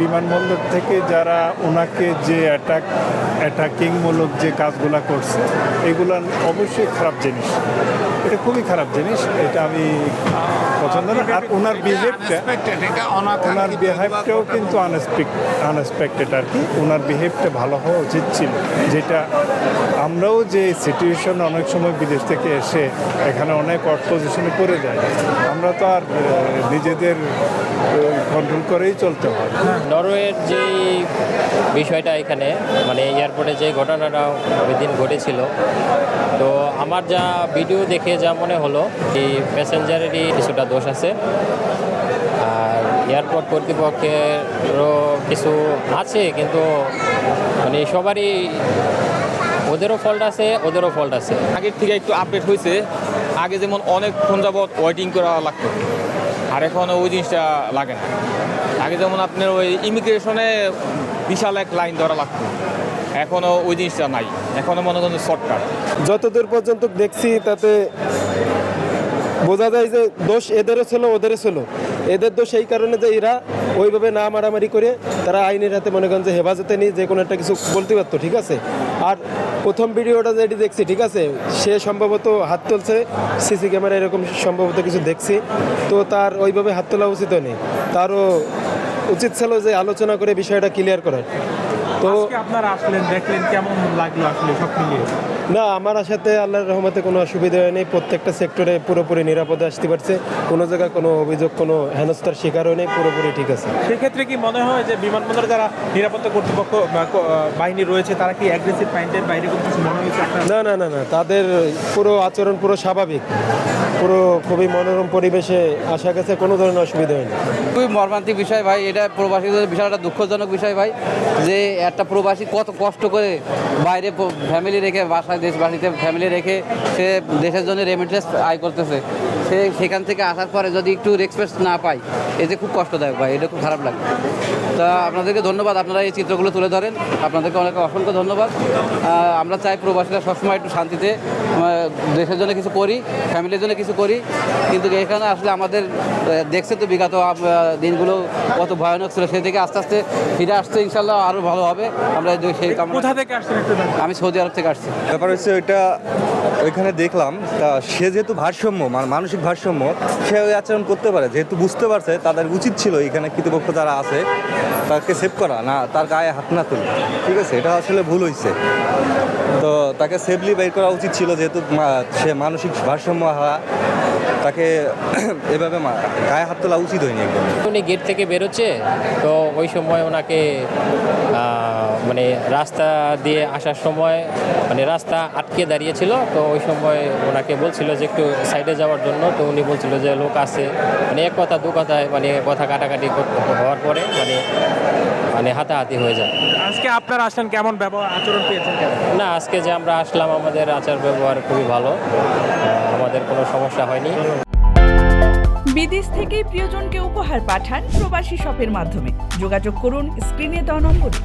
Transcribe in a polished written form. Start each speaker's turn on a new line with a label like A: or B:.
A: বিমানবন্দর থেকে যারা ওনাকে যে অ্যাটাকিংমূলক যে কাজগুলো করছে এগুলো অবশ্যই খারাপ জিনিস, এটা খুবই খারাপ জিনিস, এটা আমি পছন্দ না। আর ওনার বিহেভটাও কিন্তু আনএক্সপেক্টেড আর কি। ওনার বিহেভটা ভালো হওয়া উচিত ছিল, যেটা আমরাও যে সিচুয়েশন অনেক সময় বিদেশ থেকে এসে এখানে অনেক অড পজিশনে পড়ে যায়, আমরা তো আর নিজেদের কন্ট্রোল করেই চলতে হয়।
B: নরওয়ের যে বিষয়টা এখানে মানে এয়ারপোর্টে যে ঘটনাটা ওই দিন ঘটেছিল, তো আমার যা ভিডিও দেখে যা মনে হলো এই প্যাসেঞ্জারেরই কিছুটা দোষ আছে, আর এয়ারপোর্ট কর্তৃপক্ষেরও কিছু আছে, কিন্তু মানে সবারই ওদেরও ফল্ট আছে।
C: আগের থেকে একটু আপডেট হয়েছে। আগে যেমন অনেকক্ষণ যাবৎ ওয়েটিং করা লাগতো, আর এখন ওই জিনিসটা লাগে না। আগে যেমন আপনার ওই ইমিগ্রেশনে বিশাল এক লাইন ধরা লাগতো, এখনও ওই জিনিসটা নাই। এখনও মনে করেন শর্টকাট।
D: যতদূর পর্যন্ত দেখছি তাতে বোঝা যায় যে দোষ এদেরও ছিল ওদেরও ছিল। এদের দোষ এই কারণে যে এরা ওইভাবে না মারামারি করে তারা আইনের হাতে মনে করেন যে হেফাজতে নিয়ে যে কোনো একটা কিছু বলতে পারতো, ঠিক আছে। আর প্রথম ভিডিওটা যেটি দেখছি, ঠিক আছে, সে সম্ভবত হাত তুলছে, সিসি ক্যামেরা এরকম সম্ভবত কিছু দেখছি, তো তার ওইভাবে হাত তোলা উচিত নেই। তারও উচিত ছিল যে আলোচনা করে বিষয়টা ক্লিয়ার করার। তো
E: আপনারা আসলেন, দেখলেন, কেমন লাগলো আসলে সব মিলিয়ে?
D: না, আমার সাথে আল্লাহর রহমতে কোনো অসুবিধা হয়নি। প্রত্যেকটা সেক্টরে পুরোপুরি নিরাপদে আসতে পারছে, কোনো জায়গায় কোনো অভিযোগ, কোনো হেনস্থার শিকার হয়নি, পুরোপুরি ঠিক আছে।
E: সেক্ষেত্রে কি মনে হয় যে বিমানবন্দরে যারা নিরাপত্তা কর্তৃপক্ষ বাহিনী রয়েছে তারা কি অ্যাগ্রেসিভ মাইন্ডের বাইরে কোনো কিছু মনে হয়েছে?
D: না না না না, তাদের পুরো আচরণ পুরো স্বাভাবিক, পুরো খুবই মনোরম পরিবেশে আসা গেছে, কোনো ধরনের অসুবিধা হয়নি।
F: খুবই মর্মান্তিক বিষয় ভাই, এটা প্রবাসীদের বিষয়টা দুঃখজনক বিষয় ভাই, যে একটা প্রবাসী কত কষ্ট করে বাইরে ফ্যামিলি রেখে, বাসায় দেশবাসীতে ফ্যামিলি রেখে সে দেশের জন্য রেমিটেন্স আয় করতেছে, সে সেখান থেকে আসার পরে যদি একটু রেসপেক্ট না পায়, এতে খুব কষ্টদায়ক ভাই, এটা খুব খারাপ লাগে। তা আপনাদেরকে ধন্যবাদ, আপনারা এই চিত্রগুলো তুলে ধরেন, আপনাদেরকে অনেক অসংখ্য ধন্যবাদ। আমরা চাই প্রবাসীরা সবসময় একটু শান্তিতে দেশের জন্য কিছু করি, ফ্যামিলির জন্য কিছু করি, কিন্তু এখানে আসলে আমাদের দেখছে তো বিগত দিনগুলো কত ভয়ানক ছিল, সেই থেকে আস্তে আস্তে ফিরে আসছে, ইনশাল্লাহ আরও ভালো হবে। আমরা সেই
E: কোথা থেকে আসছেন?
F: আমি সৌদি আরব থেকে আসছি।
G: ব্যাপার হচ্ছে ওইটা ওইখানে দেখলাম, তা সে যেহেতু ভারসাম্য মানসিক ভারসাম্য, সে ওই আচরণ করতে পারে, যেহেতু বুঝতে পারছে তাদের উচিত ছিল এখানে কর্তৃপক্ষ যারা আছে তাকে সেভ করা, না তার গায়ে হাত না তুলে, ঠিক আছে, এটা আসলে ভুল হয়েছে। তো তাকে সেফলি বের করা উচিত ছিল, যেহেতু সে মানসিক ভারসাম্য হারা, তাকে এভাবে গায়ে হাত তোলা উচিত হয়নি একদম।
B: উনি গেট থেকে বেরোচ্ছে, তো ওই সময় ওনাকে মানে রাস্তা দিয়ে আসার সময় মানে রাস্তা আটকে দাঁড়িয়েছিল, তো ওই সময় ওনাকে বলছিল যে একটু সাইডে যাওয়ার জন্য, তো উনি বলছিল যে লোক আছে, মানে এক কথা দু কথায় মানে কথা কাটাকাটি হওয়ার পরে মানে হাতাহাতি হয়ে যায়।
E: আজকে আপনারা আসলেন, কেমন ব্যবহার আচরণ পেয়েছেন?
B: না, আজকে যে আমরা আসলাম আমাদের আচার ব্যবহার খুবই ভালো, আমাদের কোনো সমস্যা হয়নি।
H: বিদেশ থেকে প্রিয়জনকে উপহার পাঠান প্রবাসী শপের মাধ্যমে। যোগাযোগ করুন স্ক্রিনে দেওয়া নম্বরে।